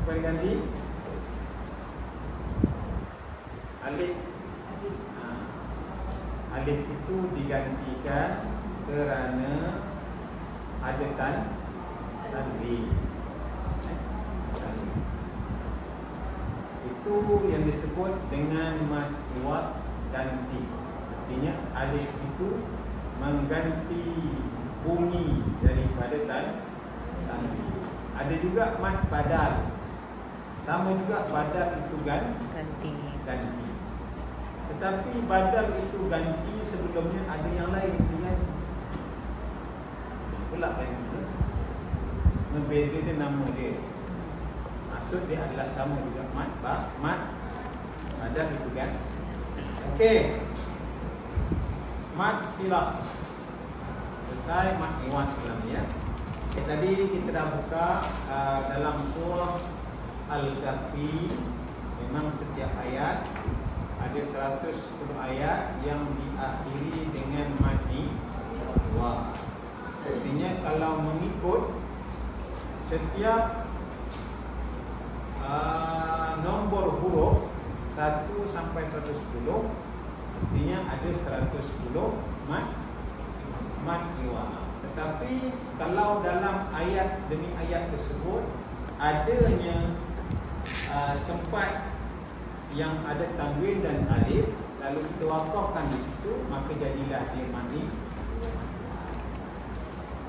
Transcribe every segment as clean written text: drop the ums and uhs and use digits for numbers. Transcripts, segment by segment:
Apa diganti? Alif. Alif itu digantikan kerana ada tanwin. Itu yang disebut dengan mad iwad ganti. Artinya alif itu mengganti bunyi daripada tanwin. Ada juga mad badal. Sama juga badal itu ganti. Tetapi badal itu ganti sebelumnya ada yang lain diganti. Pula ganti. Membeza dia nama dia. Maksud dia adalah sama juga mad badal itu kan. Okey. Mad silah. Selesai mad iwad dalam ya. Okay, tadi kita dah buka dalam surah Al-Kahfi. Memang setiap ayat ada 110 ayat yang diakhiri dengan mad iwad. Artinya kalau mengikut setiap nombor huruf 1 sampai 110, artinya ada 110 mad iwad. Tetapi kalau dalam ayat demi ayat tersebut adanya tempat yang ada tanwin dan alif, lalu kita wakafkan di situ, maka jadilah dia mad iwad.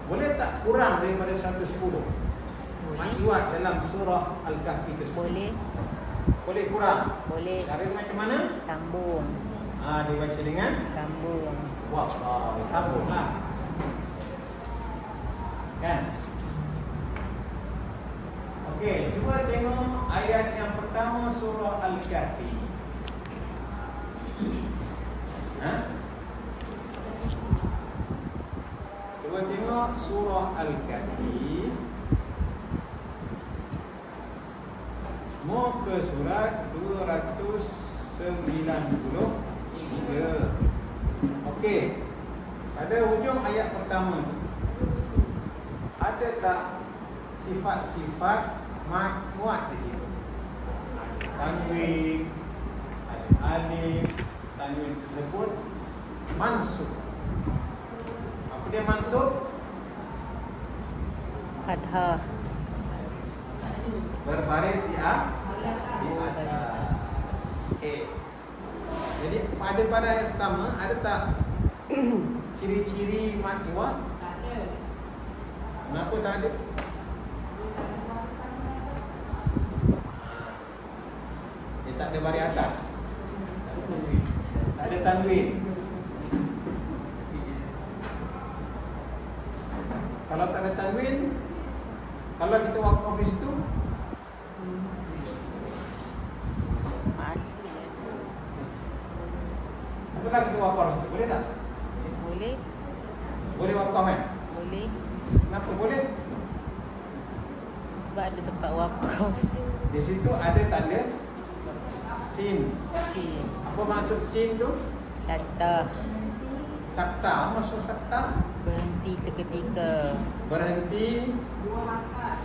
Boleh tak kurang daripada 110 mad iwad dalam surah Al-Kahfi tersebut? Boleh kurang? Boleh. Cara macam mana? Sambung. Dia baca dengan Sambung. wah, sambunglah. Kan? Okey, cuba tengok ayat yang pertama surah Al-Kahfi. Cuba tengok surah Al-Kahfi. Mau ke surat 293. Okey. Pada hujung ayat pertama tu ada tak sifat-sifat mad iwad di situ? Tanwin, ada alif, tanwin tersebut mansub. Apa dia mansub? Fathah. Berbaris di atas. Okey. Jadi pada ayat pertama ada tak ciri-ciri mad iwad? Tak ada. Kenapa tak ada? Dia tak ada baris atas. Tak ada tanwin. Kalau tak ada tanwin, kalau kita wakaf di situ, Asli. apakah kita wakaf di situ? Boleh tak? Boleh. Boleh wakaf kan? Boleh. Kenapa boleh? Sebab ada tempat wakaf. Di situ ada tanda sin. Sin. Apa maksud sin tu? Kata. Sakta. Apa maksud sakta? Berhenti seketika. Berhenti Dua hakat.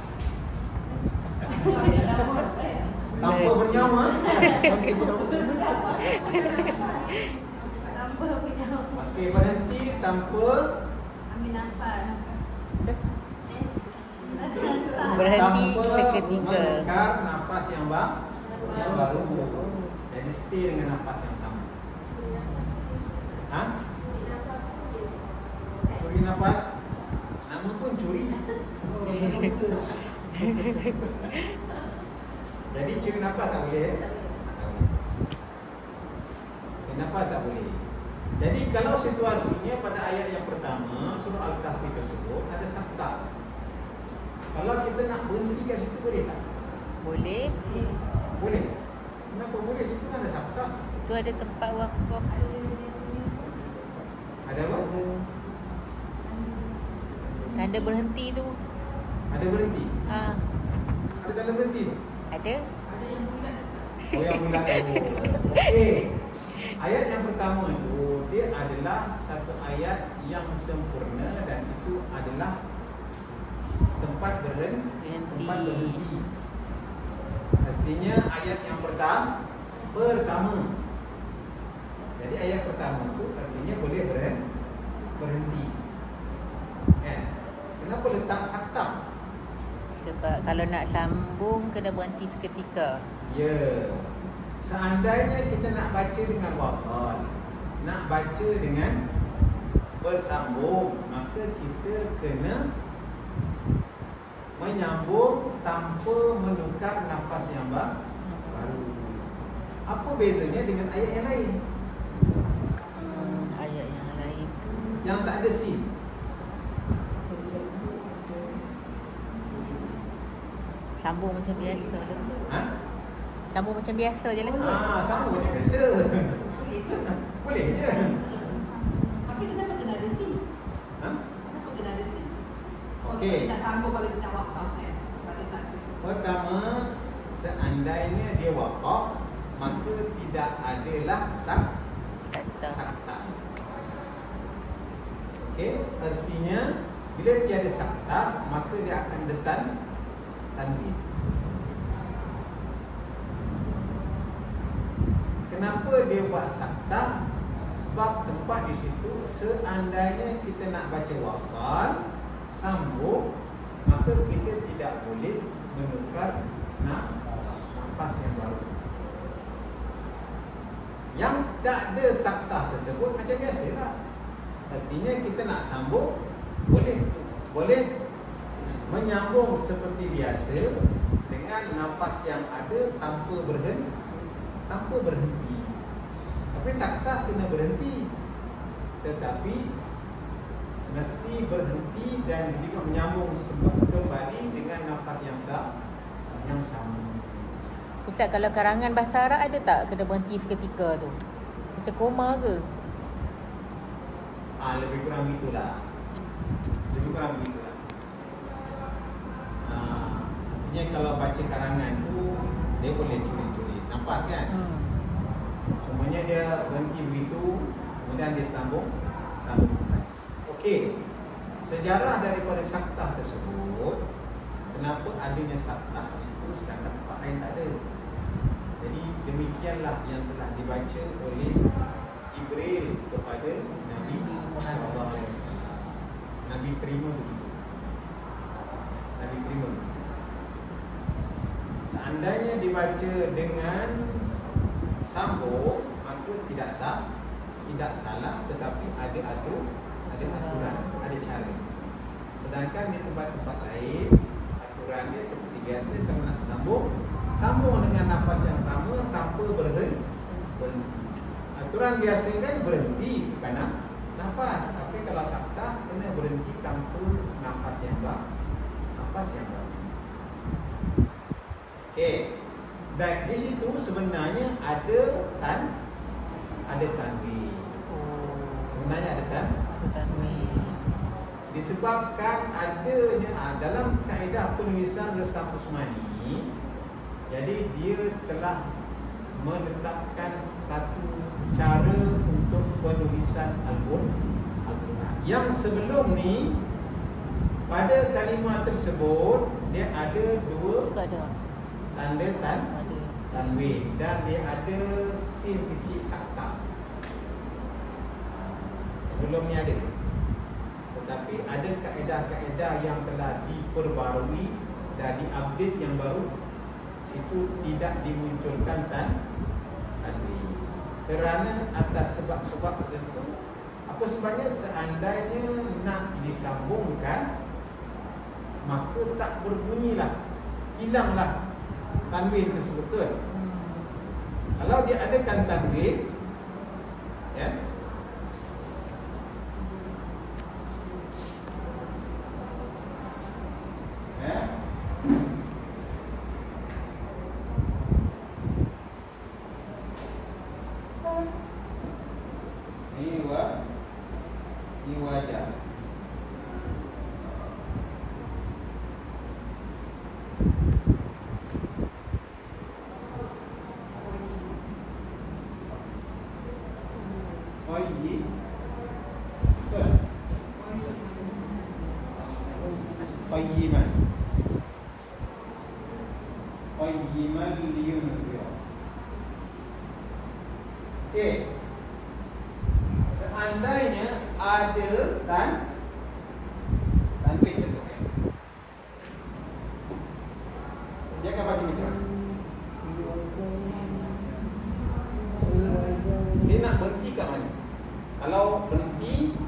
tanpa bernyawa. Tanpa punya. Okey, berhenti tanpa Ambil nafas. Berhenti tanpa seketika. mengekar nafas yang baru. Jadi stay dengan nafas yang sama. Curi nafas. Nama pun curi. Jadi curi nafas tak boleh. Curi nafas tak boleh. Jadi kalau situasinya pada ayat yang pertama surah Al-Kahfi tersebut ada sakta. Kalau kita nak berhenti kat situ boleh tak? Boleh. Boleh. Kenapa boleh? Situ kan ada sakta. Tu ada tempat wakaf. Ada apa? Tanda berhenti tu. Ada berhenti. Ada tanda berhenti tu. Ada. Ada yang bulat. Oh, yang bulat tu. Okey. Ayat yang pertama tu dia adalah satu ayat yang sempurna dan itu adalah tempat berhenti. Tempat berhenti. Artinya ayat yang pertama. Jadi ayat pertama tu artinya boleh berhenti. Kan? Kenapa letak sakta? Sebab kalau nak sambung kena berhenti seketika. Ya. Seandainya kita nak baca dengan wasal, nak baca dengan bersambung, maka kita kena menyambung tanpa menukar nafas yang baru. Apa bezanya dengan ayat yang lain? Ayat yang lain tu Yang tak ada sin. sambung macam biasa je. Ha? Sambung macam biasa je lah. Sambung macam biasa. Boleh je. Tapi kenapa kena ada sim? Ha? Kenapa kena ada sim? Okey. Kita sambung kalau kita wakaf kan. Sebab dia tak kena. Pertama, seandainya dia waqaf, maka tidak adalah Sakta. sakta. Okey, artinya bila tiada sakta, maka dia akan tanwin. Kenapa dia buat sakta? Sebab tempat di situ seandainya kita nak baca wasal, sambung, maka kita tidak boleh menukar nafas yang baru. Yang tak ada sakta tersebut macam biasalah. Artinya kita nak sambung, boleh menyambung seperti biasa dengan nafas yang ada tanpa berhenti. Tapi sakta kena berhenti, tetapi mesti berhenti dan juga menyambung kembali dengan nafas yang sama. Ustaz, kalau karangan bahasa Arab ada tak kena berhenti seketika tu? Macam koma ke? Lebih kurang begitulah. Artinya kalau baca karangan tu dia boleh curi-curi nafas kan? Cumanya dia berhenti begitu, kemudian dia sambung. Okey. Sejarah daripada sakta tersebut, kenapa adanya sakta situ sedangkan tempat lain tak ada. Jadi demikianlah yang telah dibaca oleh Jibril kepada Nabi sallallahu alaihi wasallam. Nabi terima begitu. Seandainya dibaca dengan sambung, maka tidak salah, tetapi ada aturan, ada cara. Sedangkan di tempat-tempat lain aturannya seperti biasa, kalau nak sambung dengan nafas yang sama tanpa berhenti. Aturan biasa kan berhenti bukan nafas, tapi kalau sakta kena berhenti tanpa nafas yang baru. Okey. Baik, di situ sebenarnya ada tanwin. Sebenarnya ada Tanwin. disebabkan adanya dalam kaedah penulisan Resam Usmani. Jadi dia telah menetapkan satu cara untuk penulisan Al-Quran. Yang sebelum ni pada kalimah tersebut dia ada dua tanda tanwin dan dia ada sin kecil sakta. Sebelum ni ada. Tetapi ada kaedah-kaedah yang telah diperbarui dan diupdate yang baru, itu tidak dimunculkan tanwin kerana atas sebab-sebab tertentu. Apa sebabnya? Seandainya nak disambungkan, maka tak berbunyilah, hilanglah tanwin tersebut. Betul? Kalau dia adakan tanwin, ya, ini wajah. qayyiman liyunzira. Okey. Seandainya ada tanwin tu. Dia akan baca macam mana? Dia nak berhenti kat mana? Kalau berhenti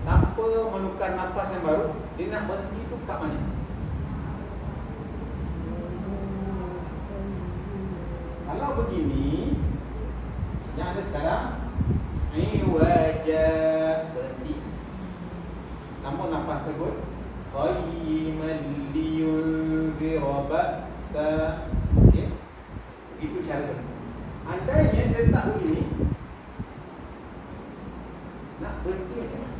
tanpa menukar nafas yang baru, dia nak berhenti tu kat mana? Kalau begini, yang ada sekarang, wajah berhenti, sambung nafas tersebut, qayyiman liyunzira ba'sa. Okey, itu cara berhenti. Andainya dia tak begini, nak berhenti macam mana?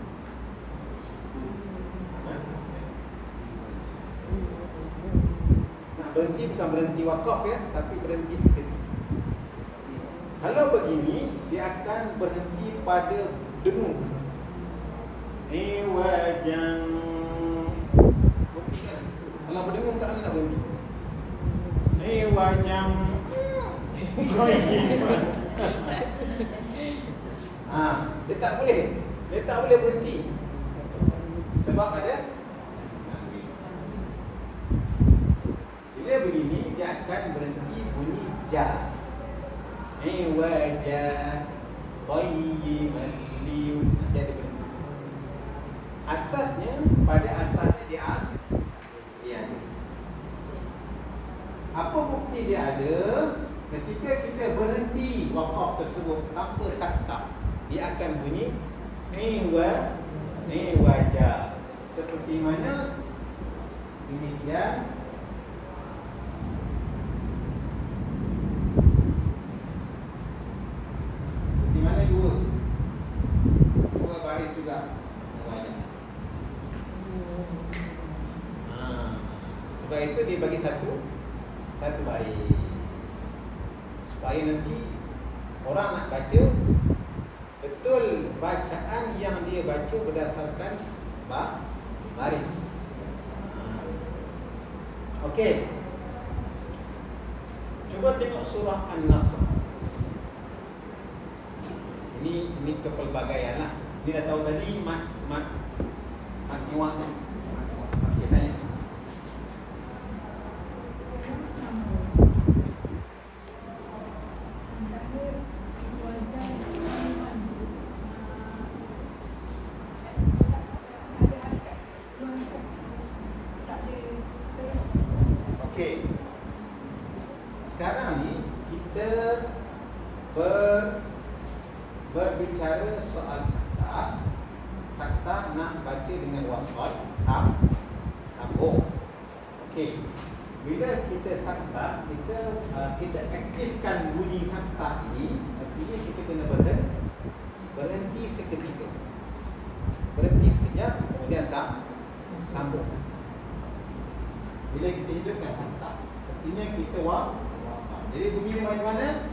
Nak berhenti bukan berhenti wakaf ya, tapi berhenti seketika. Kalau begini, dia akan berhenti pada dengung. Wajang berhenti kan? Kalau berdengung tak nak berhenti. Wajang dia tak boleh. Dia tak boleh berhenti. Sebab ada. Bila begini, dia akan berhenti bunyi ja. Wajah qayyiman liyun. Nanti ada berhenti. Asasnya, pada asasnya dia ada. Apa bukti dia ada? Ketika kita berhenti wakaf tersebut tanpa sakta, dia akan bunyi wajah. Seperti mana? Demikian. Seperti mana dua baris juga wajah. Sebab itu dia bagi satu baris, supaya nanti orang nak baca betul bacaan yang dia baca berdasarkan baris. Okey. Cuba tengok surah An-Nasr. Ini kepelbagaian lah. Ini dah tahu tadi mat iwan tu. Okey, tanya. Sekarang ni kita berbicara soal sakta. Sakta nak baca dengan wasal, sambung. Okey. Bila kita sakta, kita aktifkan bunyi sakta ini, artinya kita kena berhenti seketika. Berhenti sekejap, kemudian sambung. Bila kita hidupkan sakta, artinya kita wasal. Jadi bunyi macam mana?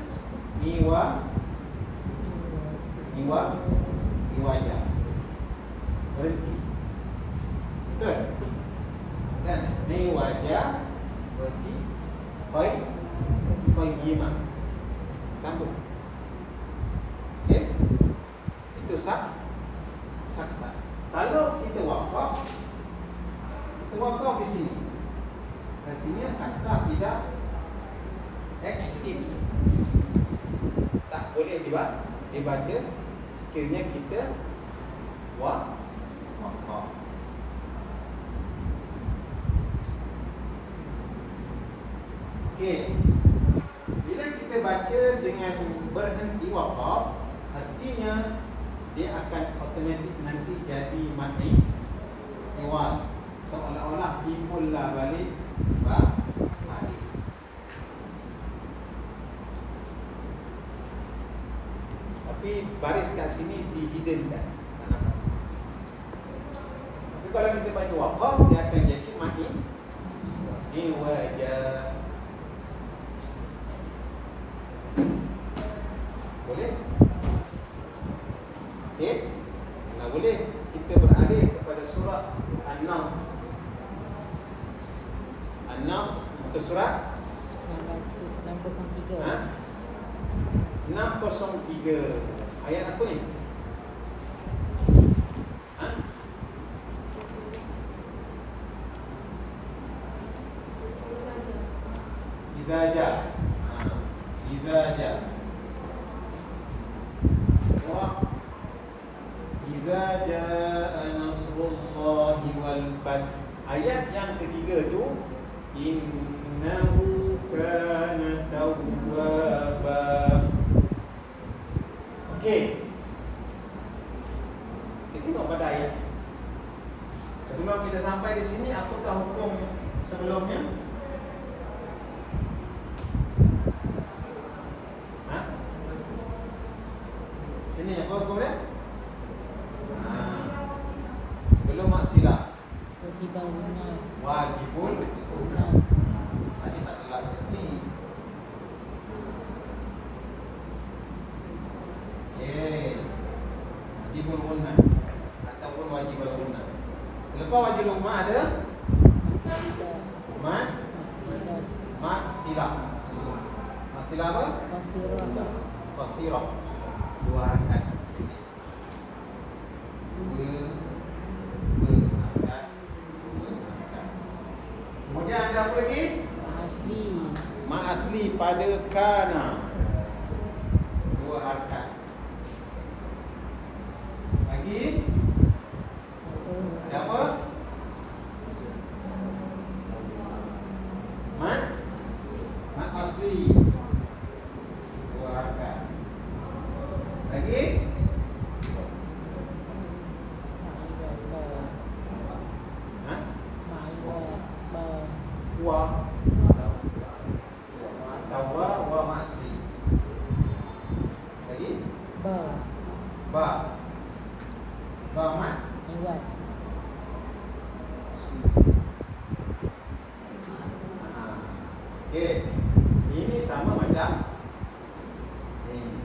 Wajah. Berhenti. Betul? Kan? Wajah berhenti. Qayyimah. Sambung. Okey? Itu sakta. Kalau kita wakaf di sini, artinya sakta tidak aktif, tak boleh dibaca sekiranya kita wakaf. Okey, bila kita baca dengan berhenti wakaf, artinya dia akan automatik nanti jadi mati iwan, seolah-olah timbullah balik baris. Tapi baris kat sini dihiddenkan, tak nampak. Tapi kalau kita baca waqaf, dia akan jadi mati wajah. Boleh? Okey. Kalau boleh, kita beralih kepada surah An-Nas. An-Nas, muka surat 603. Ha? 603. Ayat apa ni? Ha? Idza ja. Ha. Idza ja. Wa idza jaa nasrullahi wal fath. Ayat yang ketiga tu innahu kana tawwaba. Okey. Kita tengok pada ayat. Sebelum kita sampai di sini, apakah hukum sebelumnya? Ha? Sini apa hukum dia? Ha. Sebelum maksilah. Wajibah benar. Wajibul Benar. tadi tak telah kat sini. Wajibul gunnah ataupun wajibul gunnah. Selepas wajibul gunnah ada mat maksilah. Maksilah apa? Fasirah. Qasirah. 2 harakat. Kemudian ada apa lagi? Asli. Ma asli pada kana. 2 harakat. Lagi ada apa? Mat asli 2 harakat. Lagi ha? Wa tawa wa masli. Lagi ba mat. Okey. Ini sama macam ini.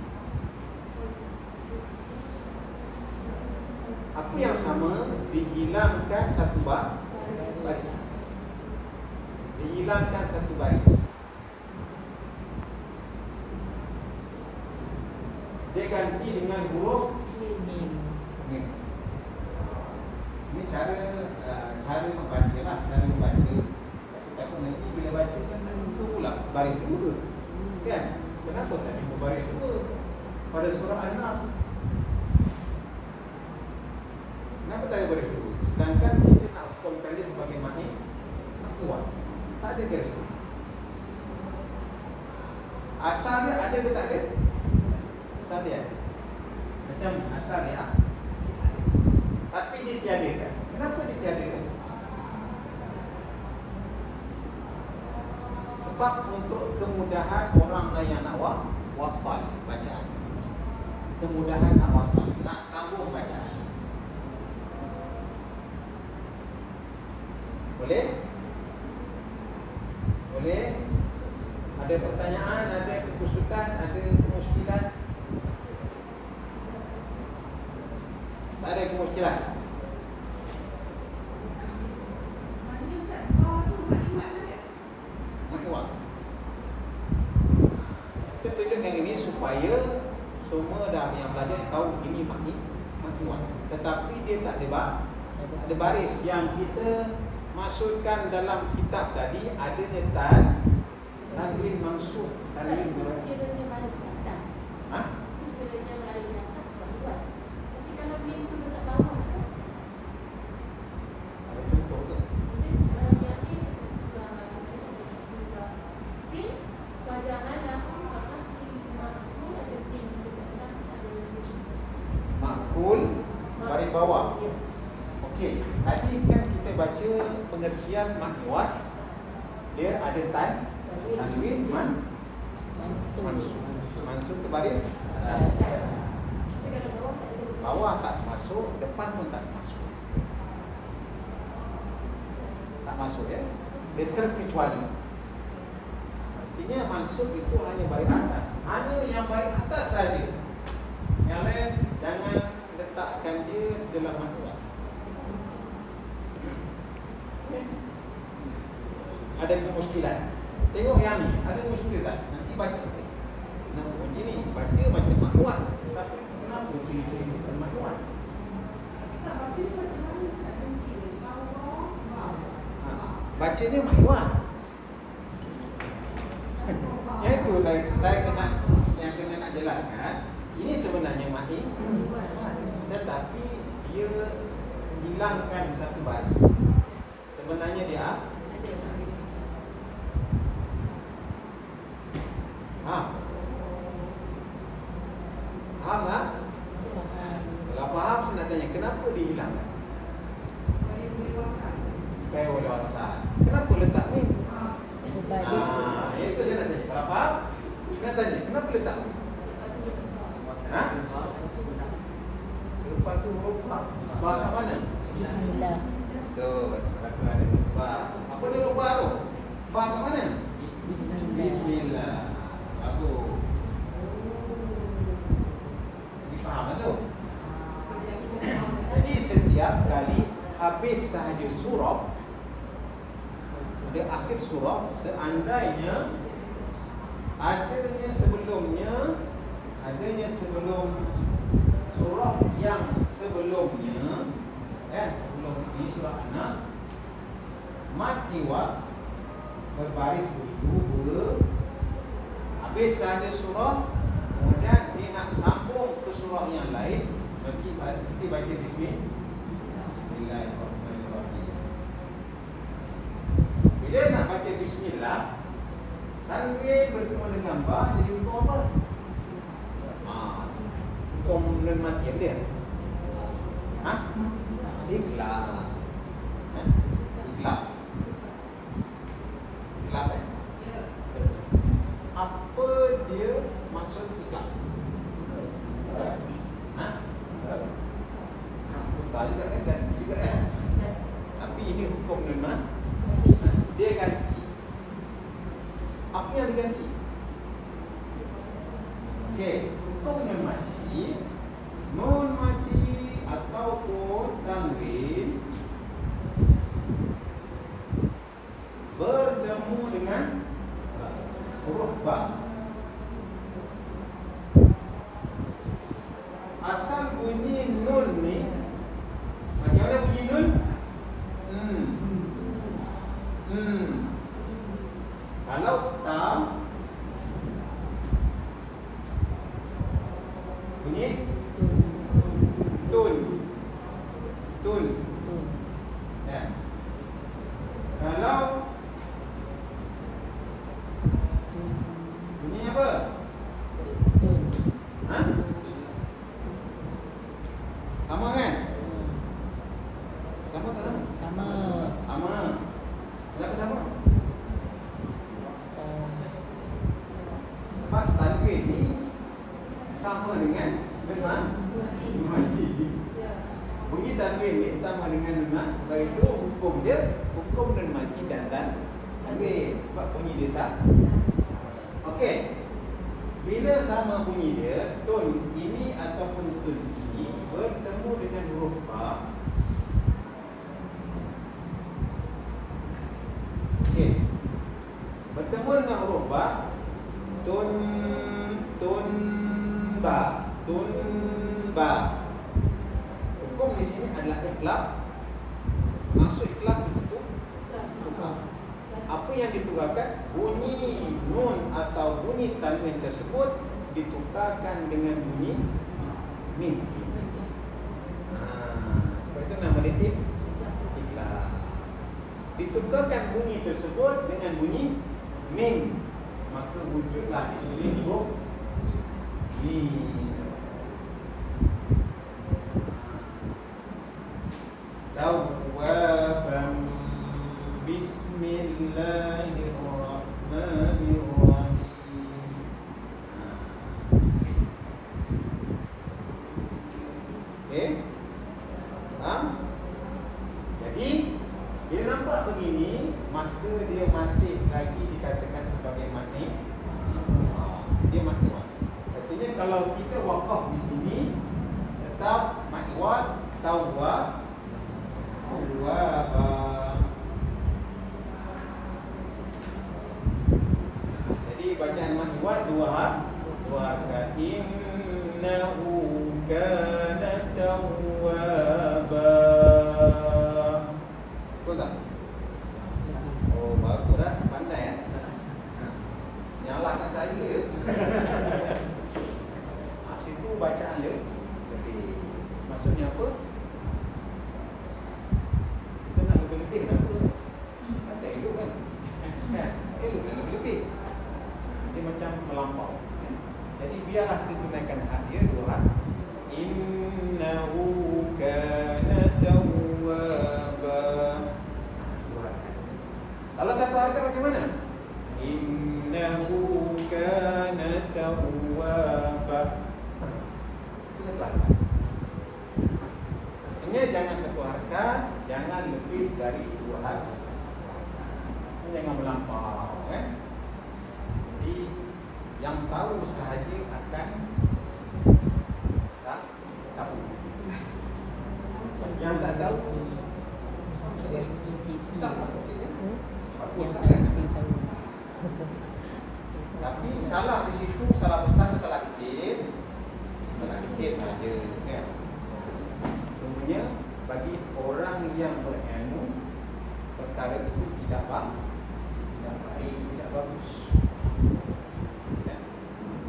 Apa yang sama? Dihilangkan satu baris. Dihilangkan satu baris. Dia ganti dengan huruf mim. Ini cara membaca lah, cara membaca. Tapi nanti bila baca kan lupa pula baris 2. Kan? Kenapa tak jumpa baris 2 pada surah An-Nas? Kenapa tak ada baris 2? Sedangkan kita nak hukumkan dia sebagai maklumat. Tak ada garis 2. Asal dia ada ke tak ada? Asal dia ada. Macam asal dia ada. Tapi ditiadakan. Kenapa ditiadakan? Sebab untuk kemudahan orang yang nak wasal bacaan. Kemudahan nak wasal, nak sambung bacaan. Boleh? Boleh? Ada pertanyaan, ada kekusukan, ada kemuskilan? Tak ada kemuskilan? Kita tunjukkan ini supaya semua dah yang belajar tahu ini maklumat. Tetapi dia tak ada baris. Yang kita masukkan dalam kitab tadi adanya tanwin mansub, tanwin sekiranya baris ke atas. Ha? Itu sekiranya baris ke atas buat. Tapi kalau mim tu dekat bawah Ustaz. Ada contoh ke? Jadi yang ni dekat surah surah Fil wajangan lahu atas makul ada mim dekat atas ada Makul baris bawah. Ya. Okey, tadi kan kita baca pengertian maklumat. Dia ada tanwin mansub ke baris atas. Tapi kalau bawah tak ada. Bawah tak masuk, depan pun tak masuk. Tak masuk ya. Dia terkecuali. Artinya mansub itu hanya baris atas. Hanya yang baris atas saja. Yang lain jangan letakkan dia dalam maklumat. Ada kemuskilan. Tengok yang ni, ada muskil tak? Nanti baca. Kenapa macam ni? Baca macam maklumat. Tapi kenapa ciri-ciri bukan maklumat? Tak baca ni macam mana tak berhenti dia. Bacanya maklumat. Yang itu saya kena nak jelaskan. Ini sebenarnya makni, tetapi dia hilangkan satu baris. Sebenarnya dia faham tak? Kalau faham, saya nak tanya, kenapa dihilangkan? Supaya boleh wasan. Kenapa letak ni? Itu saya nak tanya. Kalau faham, saya nak tanya, kenapa letak ni? Serupa tu huruf Ba. Ba kat mana? Bismillah. Betul. Satu ada Ba. Apa dia huruf Ba tu? Ba kat mana? Bismillah. Bagus. Difaham tak tu? Jadi setiap kali habis sahaja surah, pada akhir surah, seandainya adanya sebelum surah yang sebelumnya, kan, sebelum ini surah An-Nas, mad iwad berbaris begitu, habis sahaja surah, kemudian dia nak sambung ke surah yang lain, mesti baca Bismillahirrahmanirrahim. Bila nak baca Bismillah, tanwin bertemu dengan ba, jadi hukum apa? Hukum nun mati dia. Ikhlas. Ikhlas. Ikhlas kan? Apa dia maksud ikhlas? Tak juga kan? Ganti juga kan? Tapi ini hukum nun mati. Dia ganti. Apa yang diganti? Okey, hukum nun mati ataupun tanwin bertemu dengan huruf ba. Asal bunyi nun ni, macam mana bunyi nun? Kalau tam bunyi tun. Ya. Kalau bunyi apa? Sama kan? Sama tak sama? Sama. Kenapa sama? Sebab tanwin ni sama dengan nun mati. Bunyi tanwin ni sama dengan nun mati. Sebab itu hukum dia hukum nun mati dan tanwin. Sebab bunyi dia sama. Okey. Bila sama bunyi dia, tun ini ataupun tun ini bertemu dengan huruf ba. Okey. Bertemu dengan huruf ba, tun ba. Hukum di sini adalah iqlab. Maksud iqlab itu tukar. Apa yang ditukarkan? Bunyi nun atau bunyi tanwin tersebut ditukarkan dengan bunyi mim. Sebab itu nama dia iqlab. Ditukarkan bunyi tersebut dengan bunyi mim, maka wujudlah di sini huruf mim. Tawwabam Bismillahirrahmanirrahim. Okey? Faham? Jadi dia nampak begini, maka dia masih lagi dikatakan sebagai makni. Dia makni. Artinya kalau kita waqaf di sini, tetap makni tawwab. bacaan mat iwad dua harkat. Innahu kana tawwaba. Betul tak? Oh, bagus dah. Pandai ya. Nyalahkan saya ya. Situ bacaan dia lebih. Maksudnya apa? Kita nak lebih-lebih kenapa? Pasal elok kan? Elok kan lebih-lebih. Dia macam melampau. Jadi biarlah kita tunaikan hak dia dua hak. Innahu kana tawwaba. Dua hak. Kalau satu harkat macam mana? Innahu kana tawwaba. Itu satu harkat. Ini jangan satu harkat, jangan lebih dari dua harkat. Jangan melampau kan? Jadi yang tahu sahaja akan tak tahu. Yang tak tahu tak tahu maksudnya. Tapi salah di situ, salah besar ke salah kecil? Salah kecil saja kan. Sebenarnya bagi orang yang berilmu, perkara itu tidak baik, tidak bagus.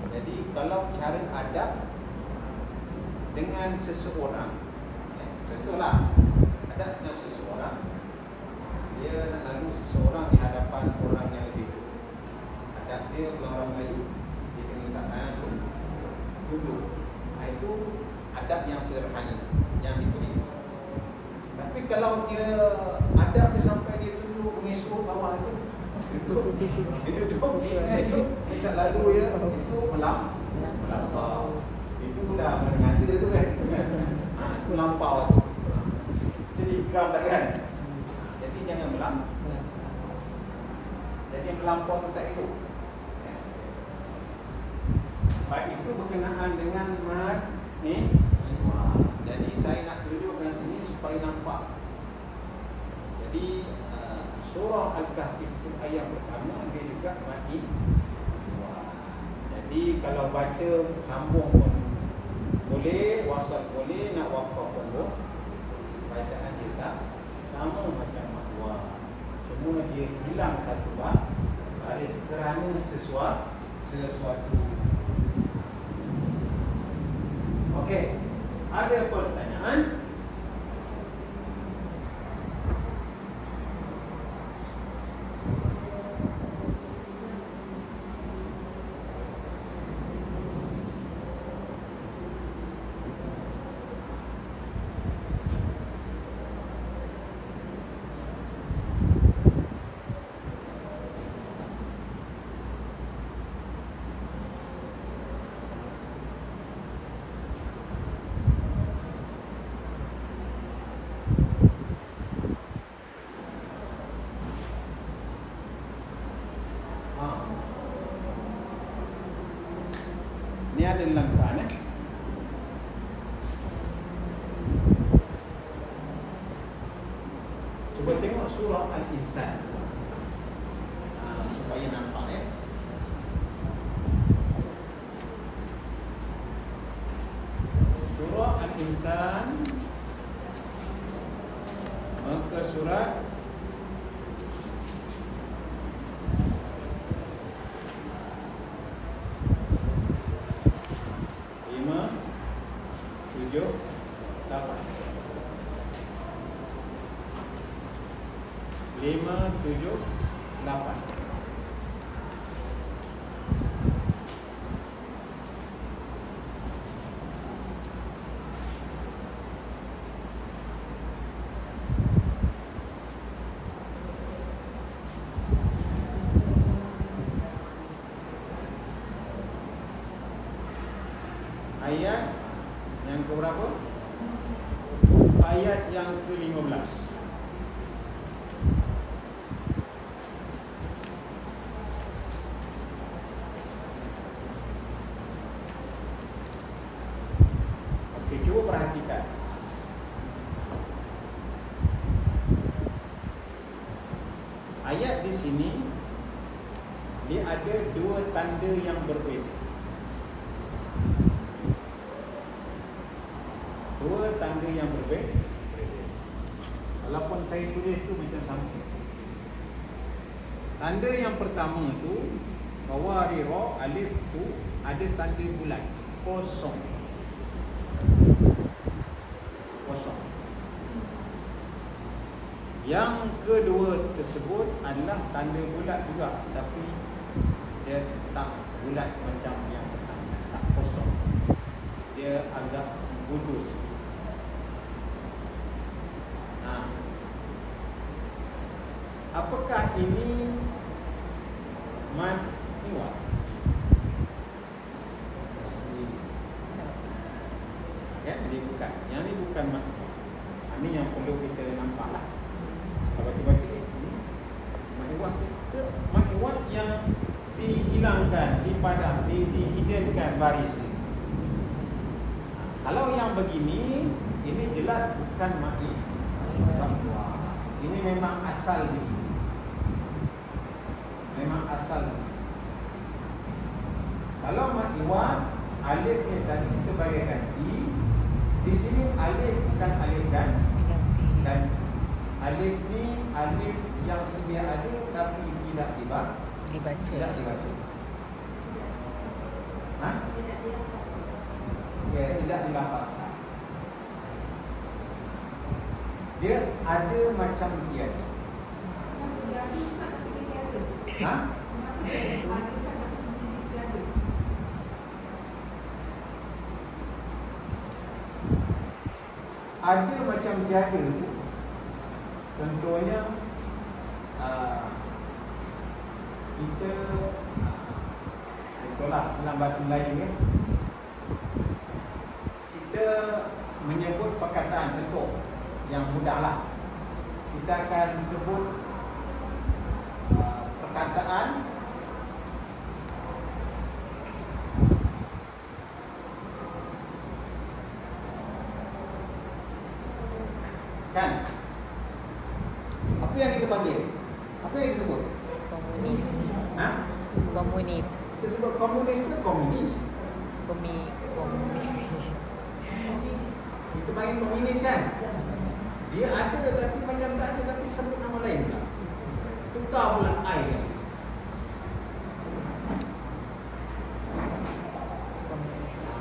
Jadi kalau cara adab dengan seseorang, contohlah adab dengan seseorang, dia nak lalu seseorang di hadapan orang yang lebih tua. Adab dia kalau orang Melayu, dia kena letak tangan duduk. Itu adab yang sederhana yang diberi. Tapi kalau dia adab dia sampai dia duduk mengesur bawah itu, dia duduk mengesur, dia tak lalu ya, itu melampau. Itu dah mengada tu kan. Itu melampau tu. Jadi ikram tak kan? Jadi jangan melampau. Jadi melampau tu tak elok. Baik, itu berkenaan dengan mat ni. Jadi saya nak tunjukkan sini supaya nampak. Jadi surah Al-Kahfi ayat pertama dia juga mati. Jadi kalau baca sambung pun boleh, wasal boleh, nak wakaf pun boleh. Bacaan dia sama macam makwa. Cuma dia hilang satu baris kerana sesuatu. Okey. Ada pertanyaan? Ini ada dalam Quran Cuba tengok surah Al-Insan supaya nampak Surah Al-Insan, muka surat lima, tujuh, lapan. Ayat yang ke berapa? Ayat yang ke-15. Cuba perhatikan. Ayat di sini di ada dua tanda yang berbeza. Dua tanda yang berbeza. Walaupun saya tulis tu macam sama. Tanda yang pertama tu, qawarira alif tu ada tanda bulat, kosong. Kosong. Yang kedua tersebut adalah tanda bulat juga, tapi dia tak bulat macam yang pertama, tak kosong. Dia agak budus. Apakah ini mad iwad? Ya, ini bukan. Yang ini bukan mad iwad. Ini yang perlu kita nampaklah. Kalau kita baca ini mad iwad yang dihilangkan, dipadam, dihiddenkan baris ini. Kalau yang begini, ini jelas bukan mad iwad. Ini memang asal di sini. Memang asal. Kalau mad iwad, alifnya tadi sebagai ganti. Di sini alif bukan alif ganti. Alif ni alif yang sedia ada tapi tidak dibaca. Tidak dibaca. Ha? Ya, tidak dilafazkan. Dia ada macam tiada. Ha? Ada macam tiada tu. Contohnya kita itulah dalam bahasa Melayu ya. Kita menyebut perkataan bentuk yang mudahlah. Kita akan sebut perkataan kan? Apa yang kita panggil? Apa yang disebut? Komunis. Ha? Komunis. Kita sebut komunis ke komunis? Komunis. Kita panggil komunis kan? Dia ada tapi macam tak ada, tapi sebut nama lain pula. Tukar pula I kat situ.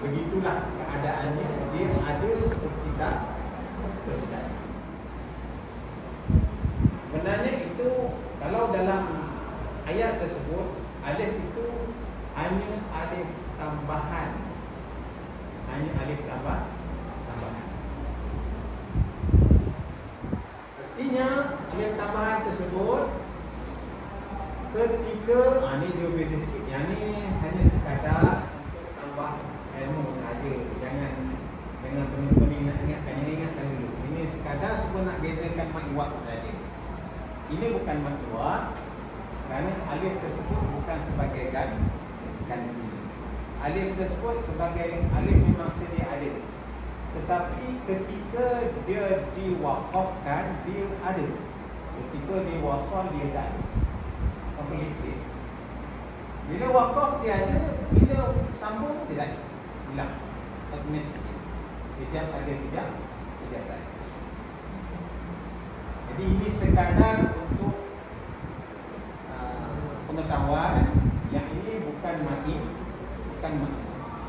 Begitulah keadaannya. Dia ada seperti tak. Sebenarnya itu kalau dalam ayat tersebut alif itu hanya alif tambahan. Hanya alif tambahan. Artinya alif tambahan tersebut ketika ni dia beza sikit. Yang ni hanya sekadar tambah ilmu sahaja. Jangan pening-pening nak ingatkan. Yang ingatkan dulu. Ini sekadar sebab nak bezakan mad iwad saja. Ini bukan mad iwad kerana alif tersebut bukan sebagai ganti. Alif tersebut sebagai alif memang sedia ada. Tetapi ketika dia diwakafkan, dia ada. Ketika dia wasal, dia tak ada. Komplit. Bila wakaf dia ada, bila sambung dia tak ada. Hilang. Automatik. Tidak ada, tidak ada. Jadi ini sekadar untuk pengetahuan. Yang ini bukan mati. Bukan mati.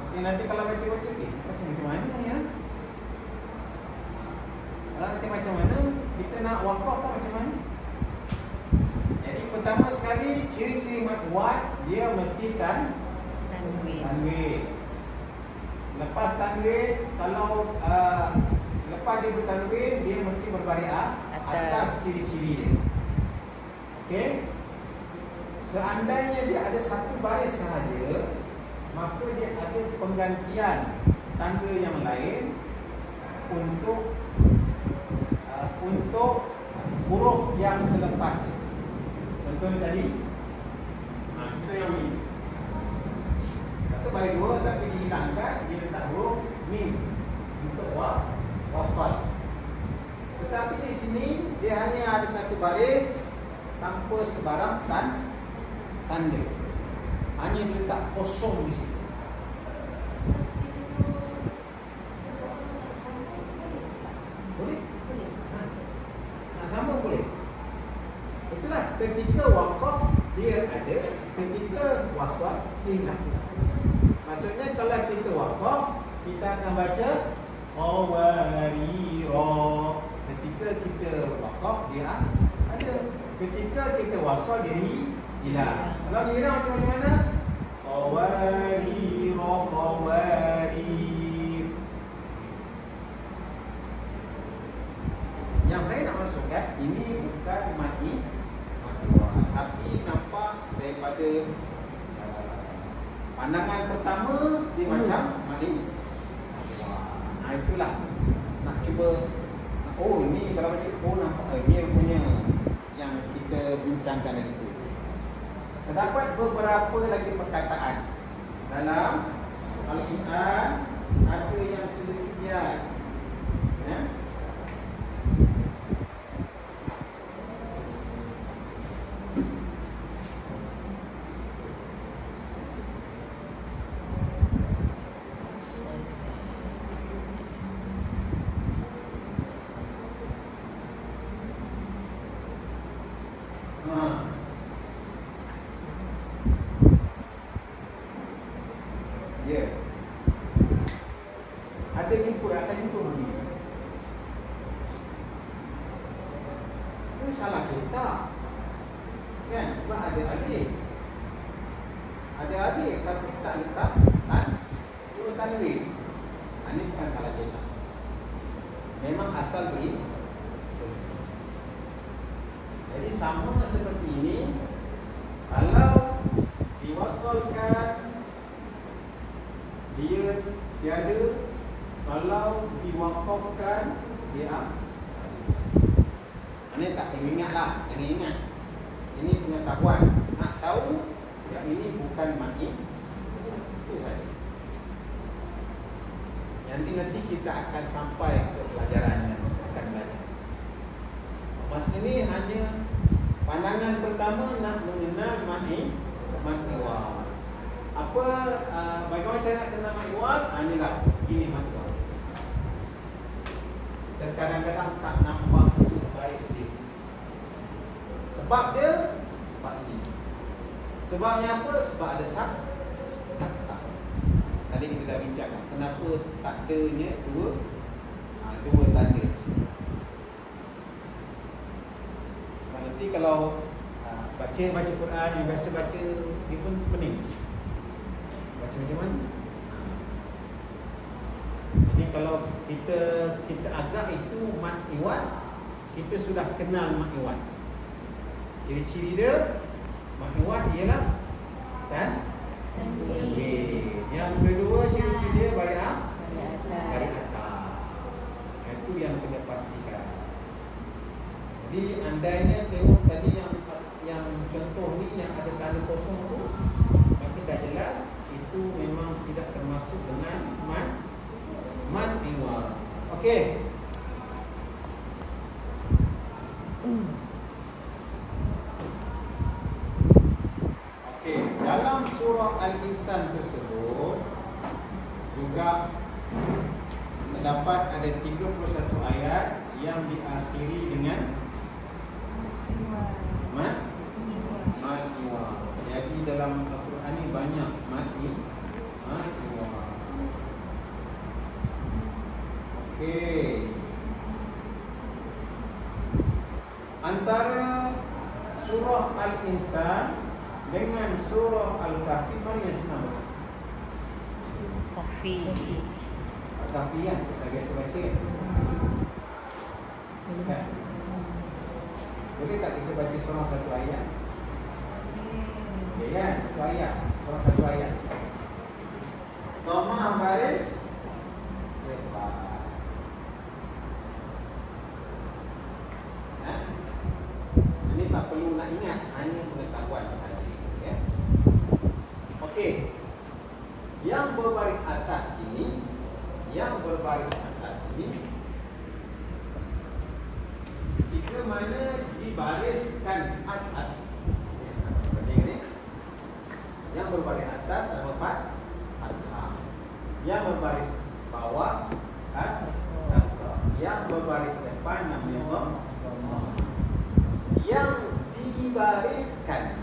Jadi nanti kalau baca-baca, macam mana ni ya? Kalau nanti macam mana, kita nak wakaf kan macam mana? Jadi pertama sekali, ciri-ciri mad iwad, dia mesti tanwin. Selepas tanwin, kalau selepas dia bertanwin, dia mesti berbaris atas ciri-ciri dia. Okey? Seandainya dia ada satu baris sahaja, maka dia ada penggantian tanda yang lain untuk huruf yang selepas itu. Contohnya tadi, kita yang ini. Satu baris dua tapi dihilangkan, dia letak huruf mim untuk wasal. Tetapi di sini dia hanya ada satu baris tanpa sebarang tanda. kosong di situ. Boleh? Nak sambung boleh? Itulah ketika wakaf dia ada, ketika wasal dia hilang. Maksudnya kalau kita wakaf, kita akan baca qawarira. Ketika kita wakaf dia ada. Ketika kita wasal dia hilang. Kalau dia hilang macam mana? Qawarira, qawarir. Yang saya nak masukkan, ini bukan mati, tapi nampak daripada pandangan pertama dia macam mati. Nah itulah nak cuba. Oh ini kalau macam oh nampak ini punya yang kita bincangkan hari itu. Terdapat beberapa lagi perkataan dalam Al-Quran, ada yang sedemikian. Ya? Ya. Ada jumpa, akan jumpa begini. Ini salah cerita. Kan? Sebab ada adik. Ada adik tapi tak letak dua tanwin. Ini bukan salah cerita. Memang asal begini. Jadi sama seperti ini. Kalau diwasalkan dia tiada, kalau diwakafkan dia ada. Ini tak perlu ingat lah, kena ingat. Ini pengetahuan. Nak tahu yang ini bukan mati, itu saja. Nanti kita akan sampai ke pelajaran yang akan belajar. Masa ini hanya pandangan pertama nak mengenal mati wal. Apa bagaimana cara nak kenal mati wal? Inilah ini mati wal. Dan kadang-kadang tak nampak baris dia. Sebab dia ini. Sebabnya apa? Sebab ada sakta. Tadi kita dah bincangkan kenapa taktanya dua tanda. Nanti kalau baca Quran yang biasa baca dia pun pening. Baca macam mana? Jadi kalau kita agak itu mat iwan, kita sudah kenal mat iwan. Ciri-ciri dia mat iwan ialah dan yang kedua ciri-ciri dia baris atas. Itu yang kena pastikan. Jadi andainya tengok tadi yang contoh ni yang ada tanda kosong tu, maka dah jelas itu memang tidak termasuk dengan mat iwan. Okey. Okey, dalam surah Al-Insan tersebut juga terdapat ada 31 ayat yang diakhiri dengan mat iwan. Jadi dalam Al-Quran ni banyak mat iwan. Okey. Antara surah Al-Insan dengan surah Al-Kahfi, mana yang senang baca? Kahfi. Al-Kahfi kan saya biasa baca kan? Boleh tak kita baca surah satu ayat? Okey kan? Satu ayat. Surah satu ayat. Koma baris lebar. Ini tak perlu nak ingat, hanya pengetahuan sahaja. Ya? Okey. Yang berbaris atas ini, jika mana dibariskan atas, yang Yang berbaris atas nama fathah. Yang berbaris bawah kasrah. Yang berbaris depan namanya dhammah. Yang dibariskan,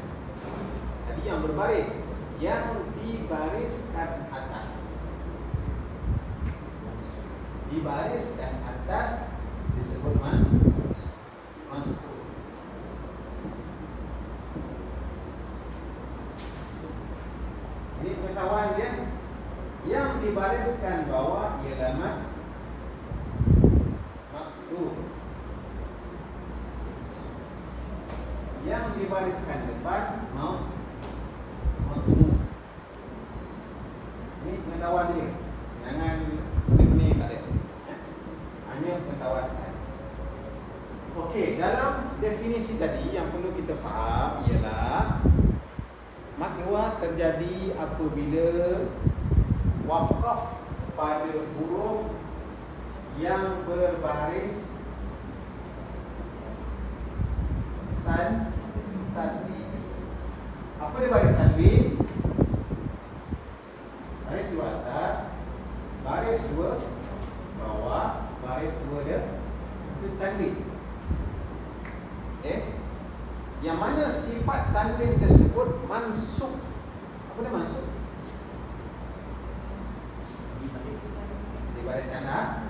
tadi yang berbaris, yang dibariskan atas, dibariskan atas disebut mansub. Ini pengetahuan dia. Yang dibariskan bawah ialah maksud. Yang dibariskan depan maksud. Ini pengetahuan dia. Jangan benda-benda tak ada. Hanya pengetahuan sahaja. Okey, dalam definisi tadi yang perlu kita faham ialah mad iwad terjadi apabila waqaf pada huruf yang berbaris tanwin. Apa dia baris tanwin? Baris dua atas, baris dua bawah, baris dua dia itu tanwin. Yang mana sifat tanwin tersebut mansub. Apa dia mansub? Dibariskan atas.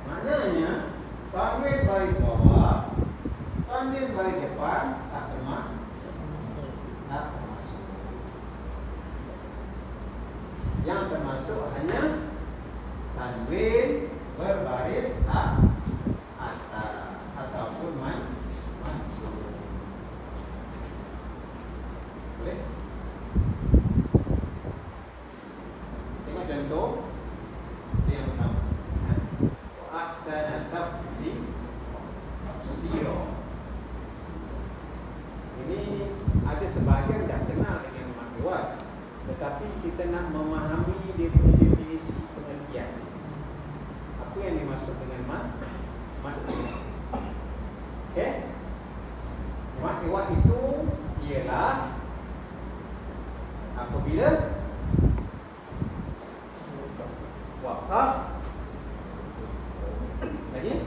Maknanya tanwin baris bawah, tanwin baris depan tak termasuk. Yang termasuk hanya tanwin berbaris atas ataupun mansub. Boleh? Tengok contoh yang pertama. Ahsana tafsiro. Ini ada sebahagian dah kenal dengan mad iwad, tetapi kita nak memahami dia punya definisi pengertian. Apa yang dimaksud dengan mad iwad? Okey. Mad iwad itu ialah apabila waqaf lagi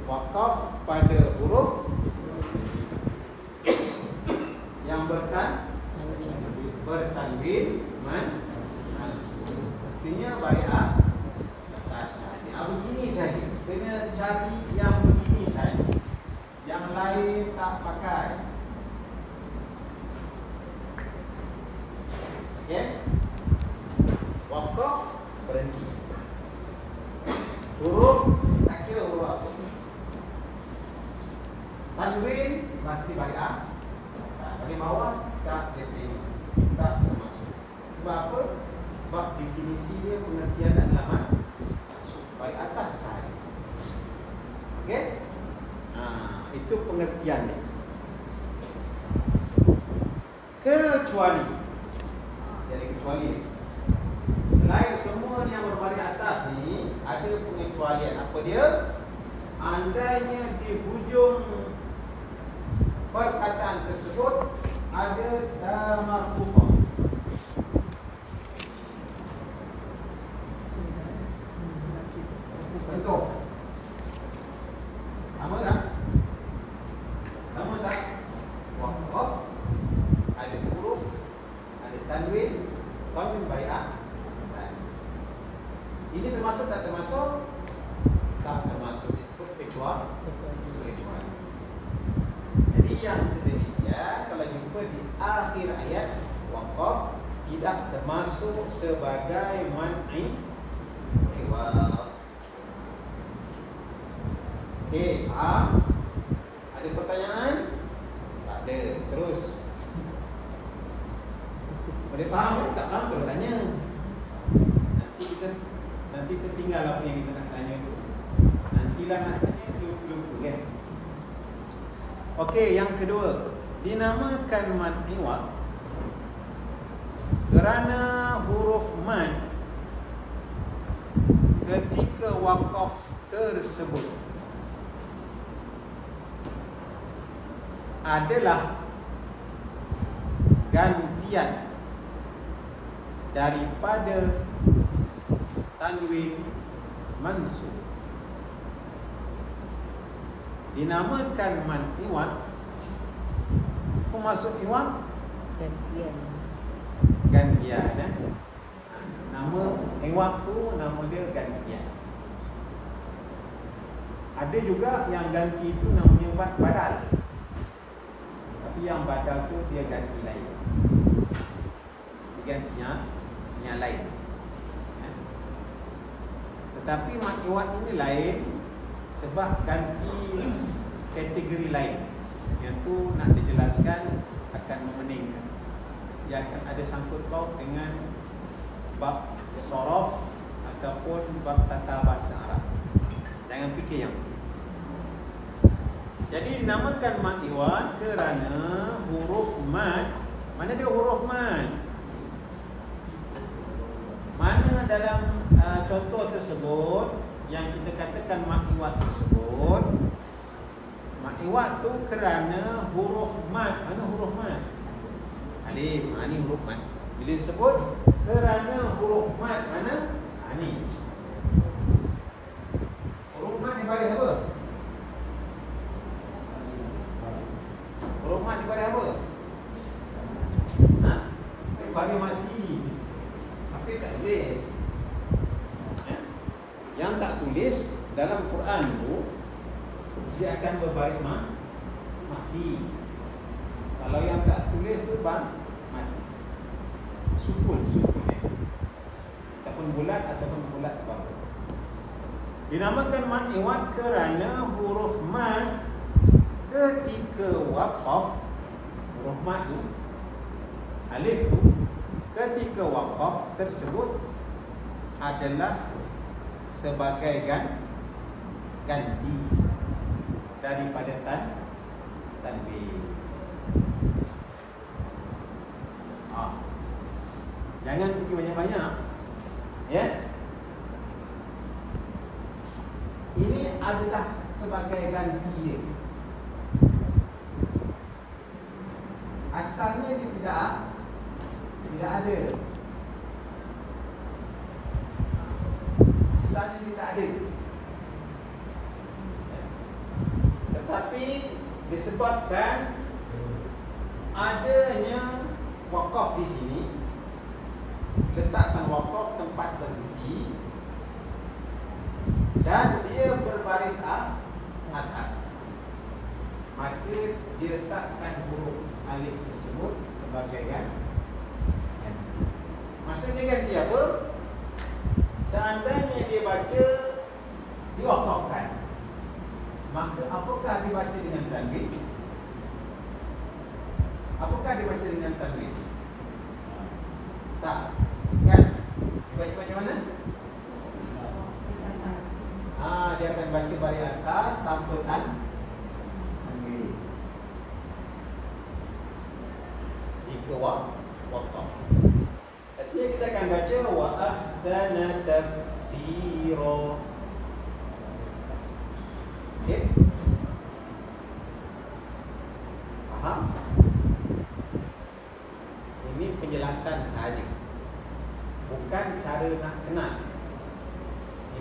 waqaf pada huruf yang bertanwin mansub. Artinya baris atas saja. Begini saja. Kena cari yang begini saja. Yang lain tak pakai. Okey. Waqaf berhenti. Huruf tak kira huruf apa. Tanwin pasti baris atas. Baris bawah tak termasuk. Sebab apa? Sebab definisi dia pengertian adalah maksud baris atas sahaja. Okey? Itu pengertian dia. Kecuali jadi kecuali selain semua yang berbaris atas ni ada pengecualian. Apa dia? Andainya di hujung perkataan tersebut ada marfu'ah. Contoh. Sama tak? Waqaf ada huruf, ada tanwin baris atas. Ini termasuk tak termasuk? Tak termasuk, disebut kecuali. Jadi yang sedemikian kalau jumpa di akhir ayat waqaf tidak termasuk sebagai mad iwad. Okey, ada pertanyaan? Tak ada. Terus. Boleh faham? Tak faham terus tanya. Nanti tertinggal apa yang kita nak tanya tu. Nantilah nak tanya lupa kan. Okey, yang kedua, dinamakan mad iwad kerana huruf mad ketika waqaf tersebut adalah gantian daripada tanwin mansub. Dinamakan mad iwad. Apa maksud iwad? Gantian. Gantian. Nama iwad tu nama dia gantian. Ada juga yang ganti tu namanya badal. Tapi yang badal tu dia ganti lain. Dia gantinya yang lain. Tetapi mad iwad ini lain sebab ganti kategori lain. Yang tu nak dijelaskan akan memeningkan. Dia akan ada sangkut paut dengan bab sorof ataupun bab tata bahasa Arab. Jangan fikir yang jadi dinamakan mad iwad kerana huruf mad. Mana dia huruf mad? Mana dalam contoh tersebut yang kita katakan mad iwad tersebut, mad iwad tu kerana huruf mad. Mana huruf mad? Alif. Ini huruf mad. Bila disebut kerana huruf mad, mana? Ini huruf mad di baris apa? Huruf mad di baris apa? Baris mati. Tapi tak tulis. Yang tak tulis dalam Quran tu dia akan berbaris mati. Kalau yang tak tulis tu mati. Sukun ataupun bulat ataupun bulat sebab. Dinamakan mad iwad kerana huruf mad ketika waqaf, huruf mad tu alif tu ketika waqaf tersebut adalah sebagai ganti daripada tanwin. Jangan fikir banyak-banyak. Ya. Ini adalah sebagai ganti dia. Asalnya dia tidak ada. Asalnya dia tak ada. Tetapi disebabkan adanya waqaf di sini, letakkan waqaf tempat berhenti dan dia berbaris atas, maka diletakkan huruf alif tersebut sebagai ganti. Maksudnya ganti apa? Seandainya dia baca diwaqafkan, maka apakah dibaca dengan tanwin? Apakah dibaca dengan tanwin? Tak. Kan? Dibaca macam mana? Dia akan baca baris atas tanpa tanwin. Jika waqaf. Artinya kita akan baca wa ahsana tafsira. Okey? Faham? Ini penjelasan sahaja, bukan cara nak kenal.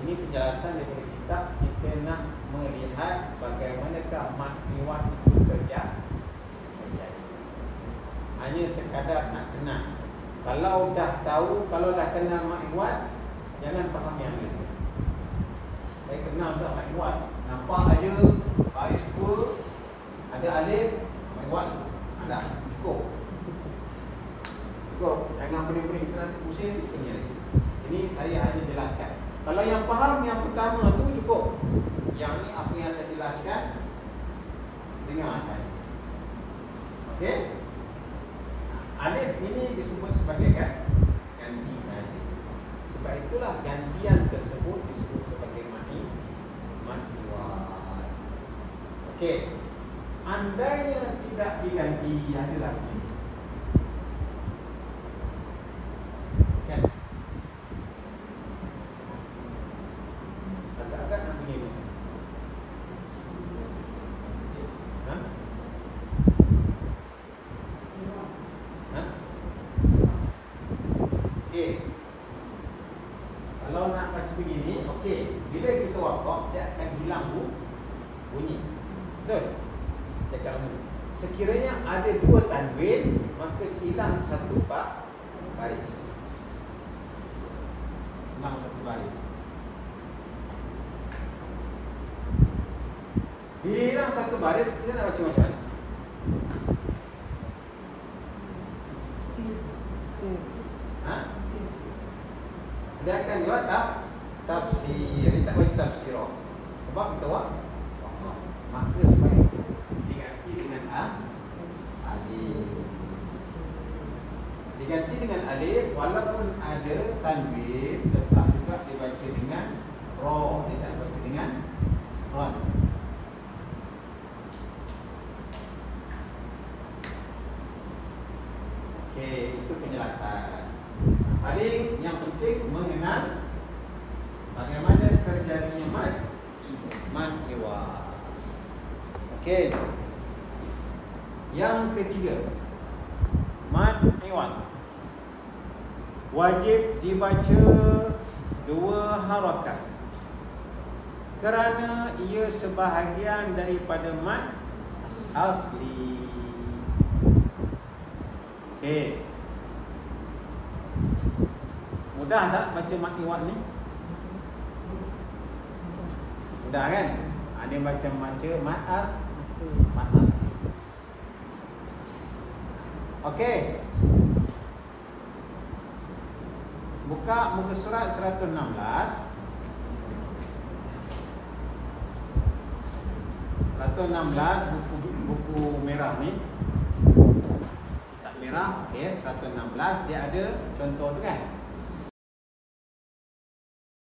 Ini penjelasan daripada kitab. Kita nak melihat bagaimanakah mad iwad itu terjadi. Hanya sekadar nak kenal. Kalau dah tahu, kalau dah kenal mad iwad, jangan faham yang lain. Saya kenal Ustaz mad iwad, nampak aja baris 2 ada alif, mad iwad ada. Cukup. Jangan pening-pening, kita nanti pusing punya lagi. Ini saya hanya jelaskan. Kalau yang faham yang pertama tu cukup. Yang ni apa yang saya jelaskan, dengar saya. Okey? Alif ini disebut sebagai ganti saja. Sebab itulah gantian tersebut disebut sebagai mad iwad. Okey. Andainya tidak diganti, adalah begini. Kan? Agak-agak nak begini. Sekiranya ada dua tanwin, maka hilang satu baris. Hilang satu baris. Bila hilang satu baris, kita nak baca macam mana? Ha? Dia akan buat tafsir. Dia tak boleh tafsirah. Sebab kita buat maka sebaik diganti dengan alif. Diganti dengan alif walaupun ada tanwin, tetap juga dibaca dengan ra, dia tak baca dengan ra. Okey, itu penjelasan. Paling yang penting mengenal bagaimana terjadinya mad iwad. Okey. Yang ketiga, mad iwad wajib dibaca dua harakat kerana ia sebahagian daripada mad asli. Okey. Mudah tak baca mad iwad ni? Mudah kan? Ada baca mad asli. Okey. Buka muka surat 116. 116 buku merah ni. Tak merah, okey, 116 dia ada contoh tu kan?